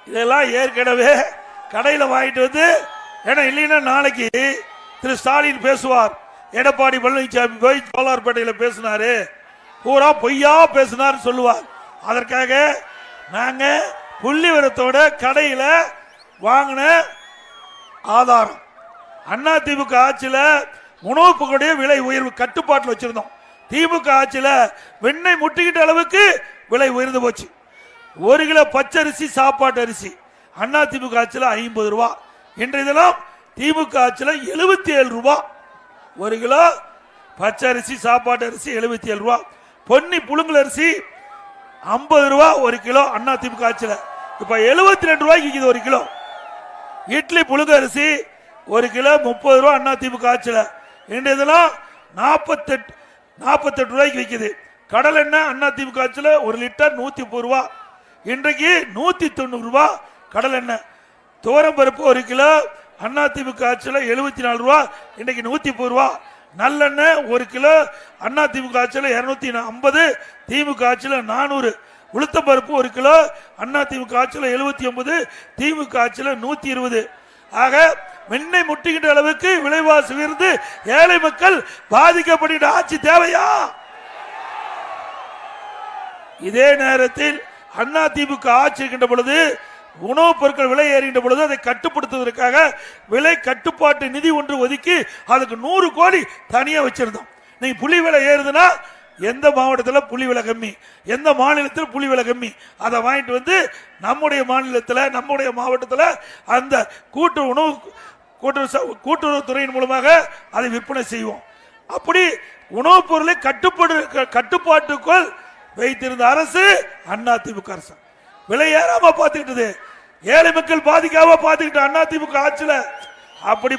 இதெல்லாம் ஏற்கனவே கடையில் வாங்கிட்டு வந்து, ஏன்னா இல்லைன்னா நாளைக்கு திரு ஸ்டாலின் பேசுவார். எடப்பாடி பழனிசாமி போய் சோலார்பேட்டையில் பேசினாரு, பூரா பொய்யா பேசினார் சொல்லுவார். அதற்காக நாங்க புள்ளி விவரத்தோட கடையில் வாங்கின ஆதாரம், அண்ணா திமுக ஆட்சியில் உணவு பொருளுடைய விலை உயர்வு கட்டுப்பாட்டில் வச்சிருந்தோம். திமுக ஆட்சியில் வெண்ணெய் முட்டிக்கிட்ட அளவுக்கு விலை உயர்ந்து போச்சு. 1 கிலோ பச்சரிசி சாப்பாட்டு அரிசி அண்ணா திமுக ஆட்சியில் 50 ரூபா, இன்றைய தினம் திமுக ஆட்சியில் 77 ரூபா. 1 கிலோ பச்சரிசி சாப்பாட்டு அரிசி 77 ரூபா. பொன்னி புழுங்கல் அரிசி 50 ரூபா 1 கிலோ அண்ணா திமுக ஆட்சியில். இப்ப 72 ரூபாய்க்கு விற்கிது 1 கிலோ. இட்லி புழுங்க அரிசி 1 கிலோ 30 ரூபா அண்ணா திமுக ஆட்சியில். இன்றைய தினம் 48 ரூபாய்க்கு விற்கிது. கடல் எண்ணெய் அண்ணா திமுக ஆட்சியில் 1 லிட்டர் 130 ரூபா, இன்றைக்கு 190 ரூபா கடல் எண்ணெய். துவரம்பருப்பு 1 கிலோ அண்ணா திமுக ஆட்சியில் 74 ரூபா, இன்றைக்கு 130 ரூபா. நல்லெண்ணெய் 1 கிலோ அண்ணா திமுக ஆட்சியில் 250, திமுக ஆட்சியில் 400. உளுத்தம்பருப்பு 1 கிலோ அண்ணா திமுக ஆட்சியில் 79, திமுக ஆட்சியில் 120. ஆக வெண்ணெய் முட்டுகின்ற அளவுக்கு விலைவாசி உயர்ந்து ஏழை மக்கள் பாதிக்கப்படுகின்ற ஆட்சி தேவையா? இதே நேரத்தில் அண்ணா திமுக ஆட்சி இருக்கின்ற பொழுது உணவுப் பொருட்கள் விலை ஏறுகின்ற பொழுது அதை கட்டுப்படுத்துவதற்காக விலை கட்டுப்பாட்டு நிதி ஒன்று ஒதுக்கி அதுக்கு 100 கோடி தனியா வச்சிருந்தோம். நீங்க புள்ளி விலை ஏறுதுன்னா எந்த மாவட்டத்தில் புள்ளி விலை கம்மி, எந்த மாநிலத்தில் புள்ளி விலை கம்மி, அதை வாங்கிட்டு வந்து நம்முடைய மாநிலத்தில் நம்முடைய மாவட்டத்தில் அந்த கூட்டுறவுத்துறையின் மூலமாக அதை விற்பனை செய்வோம். அப்படி உணவுப் பொருளை கட்டுப்பாட்டுக்குள் வைத்திருந்த அரசு அண்ணா திமுக அரசு. விலை ஏறாம பார்த்துக்கிட்டது, ஏழை மக்கள் பாதிக்காம பார்த்துக்கிட்டு அண்ணா திமுக ஆட்சியில். அப்படி